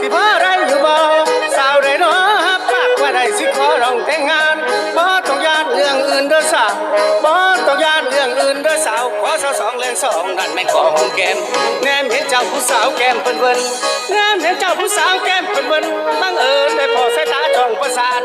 สิพอได้อยู่บ่สาวได้น้อฮับปากว่าได้สิขอร้องแต่งงานบ่ต้องย้านเรื่องอื่นเด้อสาวบ่ต้องย้านเรื่องอื่นเด้อสาวขอ2แรง2นั่นแม่นของแก้มแนมเห็นเจ้าผู้สาวแก้มเพิ่นๆแนมเห็นเจ้าผู้สาวแก้มเพิ่นๆบังเอิญได้พอสายตาช่องประสาท